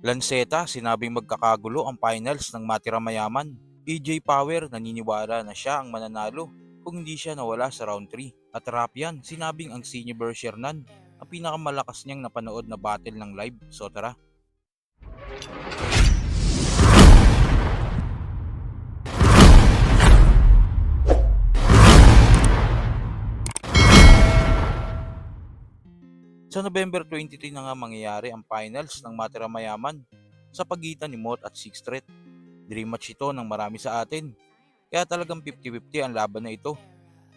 Lanceta, sinabing magkakagulo ang finals ng Matira Mayaman. EJ Power, naniniwala na siya ang mananalo kung hindi siya nawala sa round 3. At Rapian, sinabing ang senior Shernan ang pinakamalakas niyang napanood na battle ng live. So tara. Sa November 23 na nga mangyayari ang finals ng Matira Mayaman sa pagitan ni Mot at Six Threat. Dream match ito ng marami sa atin. Kaya talagang 50-50 ang laban na ito.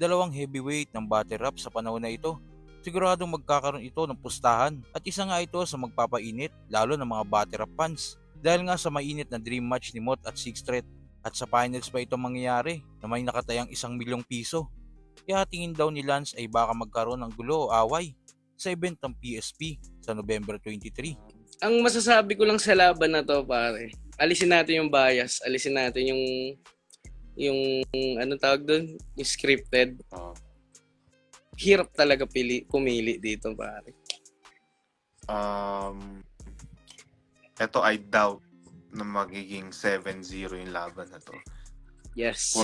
Dalawang heavyweight ng battle rap sa panahon na ito. Siguradong magkakaroon ito ng pustahan at isa nga ito sa magpapainit lalo ng mga battle rap fans. Dahil nga sa mainit na dream match ni Mot at Six Threat at sa finals pa ito mangyayari na may nakatayang 1,000,000 piso. Kaya tingin daw ni Lance ay baka magkaroon ng gulo o away sa event ng PSP sa November 23. Ang masasabi ko lang sa laban na to, pare, alisin natin yung bias, alisin natin yung anong tawag doon, yung scripted. Hirap talaga pumili dito, pare. Ito I doubt na magiging 7-0 yung laban na to. Yes.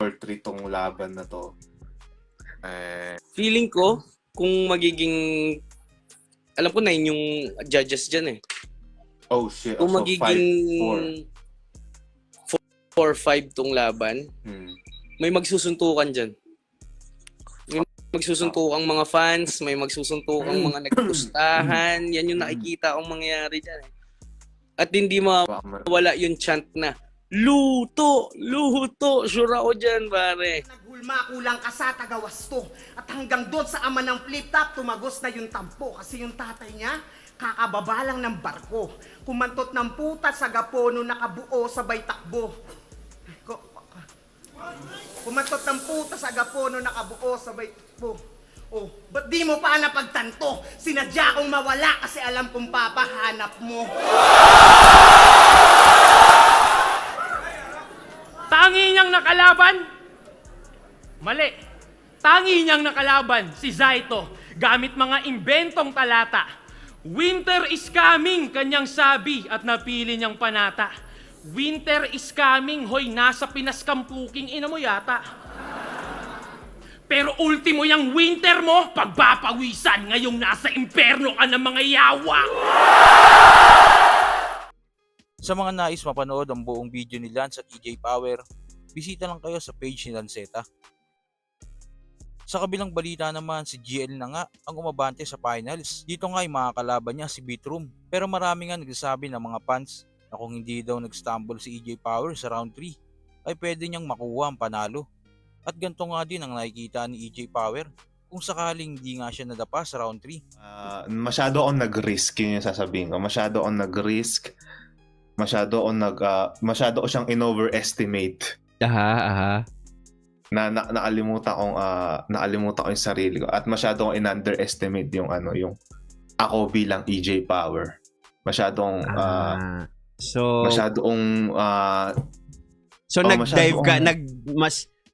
4-3 tong laban na to. Feeling ko, kung magiging, alam ko na yun yung judges dyan eh. Oh shit. Kung So, magiging 4-5 tong laban, may magsusuntukan dyan. May magsusuntukang mga fans, may magsusuntukang mga nagpustahan. Yan yung nakikita kong mangyayari dyan eh. At hindi mawala yung chant na, luto! Luto! Sure ako dyan, pare. Naghulma, kulang ka sa tagawasto. At hanggang doon sa ama ng flip-top, tumagos na yung tampo. Kasi yung tatay niya, kakababa lang ng barko. Kumantot ng puta sa gapono, nakabuo sabay takbo. Kumantot ng puta sa gapono, nakabuo sabay takbo. Oh, ba't di mo pa napagtanto? Sinadya kong mawala kasi alam kong papahanap mo. Tangi niyang nakalaban? Mali. Tangi niyang nakalaban si Zaito gamit mga imbentong talata. Winter is coming, kanyang sabi at napili niyang panata. Winter is coming, hoy, nasa Pinas kampuking ina mo yata. Pero ultimo yung winter mo, pagpapawisan, ngayong nasa imperno ka ng mga yawa. Sa mga nais mapanood ang buong video ni Lance at EJ Power, bisita lang kayo sa page ni Lanceta. Sa kabilang balita naman, si GL na nga ang umabante sa finals. Dito nga ay mga kalaban niya si Beatroom. Pero marami nga nagsasabi ng mga fans na kung hindi daw nag-stumble si EJ Power sa round 3, ay pwede niyang makuha ang panalo. At ganito nga din ang nakikita ni EJ Power kung sakaling hindi nga siya nadapa sa round 3. Masyado akong nag-risk, yun yung sasabihin ko. Masyado akong nag-risk. Masyado ko siyang in-overestimate. Aha. Nakalimutan ko yung sarili ko at masyado akong in-underestimate yung ako bilang EJ Power. Masyadong nag-dive ka,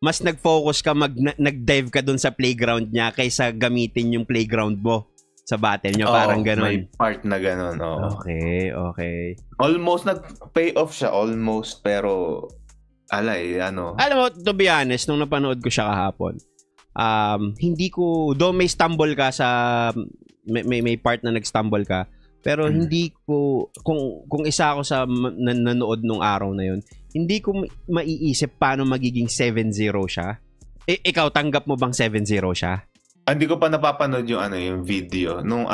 mas nag-focus ka, nag-dive ka dun sa playground niya kaysa gamitin yung playground mo sa battle niya, parang ganun. May part na ganun, Okay. Almost nag-pay off siya, pero Alam mo, to be honest, nung napanood ko siya kahapon, hindi ko, though may stumble ka sa, may part na nag-stumble ka, pero hindi ko, kung isa ako sa nanood nung araw na yun, hindi ko maiisip paano magiging 7-0 siya. Ikaw, tanggap mo bang 7-0 siya? Hindi ko pa napapanood yung video. Nung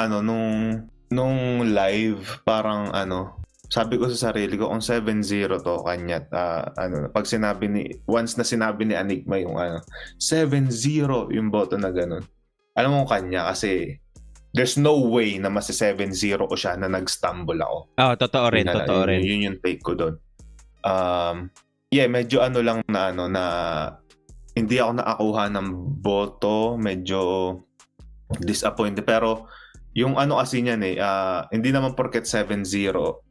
live, parang sabi ko sa sarili ko, kung 7-0 to, kanya, pag once na sinabi ni Enigma yung 7-0 yung boto na ganun. Alam mo kanya, kasi there's no way na mas 7-0 ko siya na nag-stumble ako. Totoo rin. Yun yung take ko doon. Medyo lang na hindi ako nakakuha ng boto, medyo disappointed, pero yung kasi niyan hindi naman porket 7-0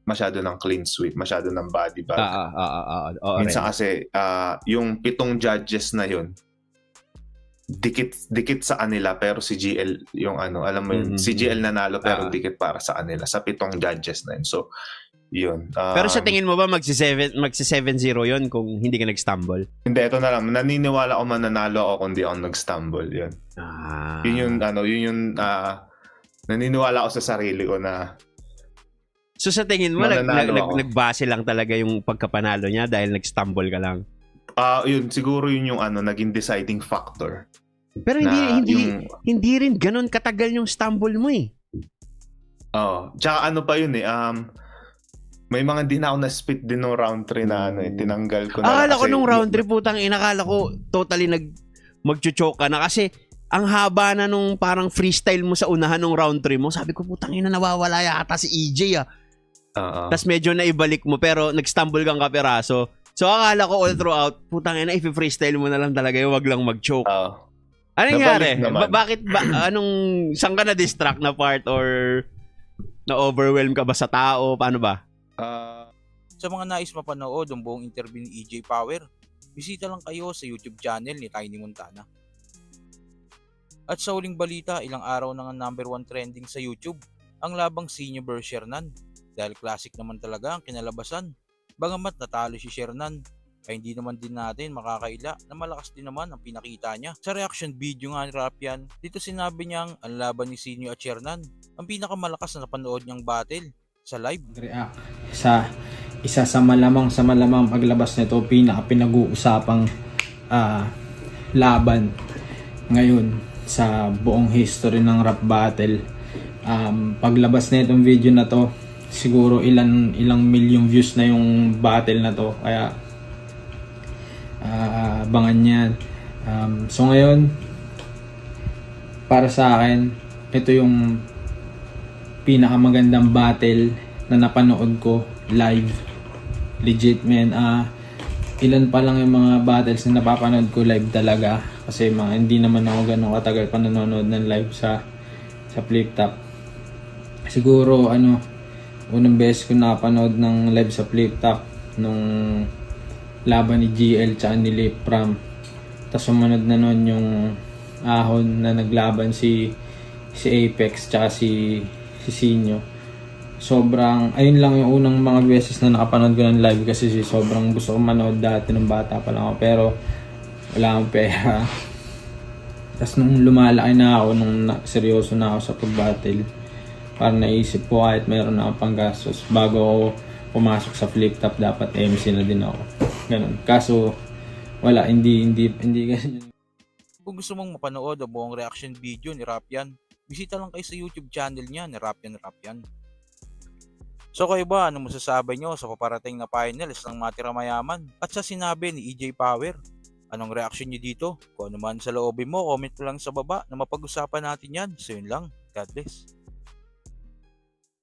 masyado ng clean sweep, masyado ng body bag. Minsan kasi yung 7 judges na yun, dikit sa kanila pero si GL yung ano, alam mo yun, si GL nanalo pero dikit para sa kanila sa 7 judges na yun. So, yun. Pero sa tingin mo ba magsi-7-0 yun kung hindi ka nag-stumble? Hindi, ito na lang. Naniniwala ako mananalo ako kung di ako nag-stumble. Yun. Yun yung, naniniwala ako sa sarili ko na so sa tingin mo, nagbase lang talaga yung pagkapanalo niya dahil nag-stumble ka lang? Yun, siguro yun yung naging deciding factor. Pero hindi rin ganun katagal yung stumble mo eh. Tsaka ano pa yun eh, may mga di na ako na-spit din nung round 3 na tinanggal ko na. Akala ko nung round 3 putang inakala ko totally magchuchoke ka na kasi ang haba na nung parang freestyle mo sa unahan nung round 3 mo. Sabi ko putang ina nawawala yata si EJ Tapos medyo naibalik mo pero nag-stumble kang kapiraso. So akala ko all throughout, putang ina i-freestyle mo na lang talaga yung wag lang mag-choke. Ano nangyari? Bakit ba saan ka na-distract na part or na-overwhelm ka ba sa tao? Paano ba? Sa mga nais mapanood ang buong interview ni EJ Power, bisita lang kayo sa YouTube channel ni Tiny Montana. At sa uling balita, ilang araw na nga #1 trending sa YouTube ang labang Sinyo vs Shernan. Dahil classic naman talaga ang kinalabasan. Bagamat natalo si Shernan, ay hindi naman din natin makakaila na malakas din naman ang pinakita niya. Sa reaction video nga ni Rapian, dito sinabi niyang ang laban ni Sinyo at Shernan ang pinakamalakas na napanood niyang battle sa live. React sa isa sa malamang paglabas nito, pinag-uusapang laban ngayon sa buong history ng rap battle. Paglabas na itong video na to, siguro ilang milyong views na yung battle na to, kaya abangan yan. So ngayon, para sa akin, ito yung pinakamagandang battle na napanood ko live. Legit man, ilan pa lang yung mga battles na napapanood ko live talaga, kasi hindi naman ako ganun katagal pa nanonood ng live sa Flip Top. Siguro unang beses ko napanood ng live sa Flip Top nung laban ni GL tsaka ni Lip Ram. Tapos sumunod na nun yung ahon na naglaban si Apex tsaka si Sinyo. Ayun lang yung unang mga beses na nakapanood ko ng live, kasi sobrang gusto ko manood dati nung bata pa lang ako, pero wala akong pera. Tapos nung lumalaki na ako, nung seryoso na ako sa pag-battle, parang naisip ko kahit meron na akong panggastos bago ako pumasok sa Flip Top, dapat MC na din ako. Ganun. Kaso wala, hindi ganyan. Kung gusto mong mapanood ang buong reaction video ni Rapian, bisita lang kayo sa YouTube channel niya ni Rapian. So kayo ba, ano masasabi nyo sa paparating na finals ng Matira Mayaman at sa sinabi ni EJ Power? Anong reaction nyo dito? Kung ano man sa loobin mo, comment lang sa baba na mapag-usapan natin yan. So yun lang. God bless.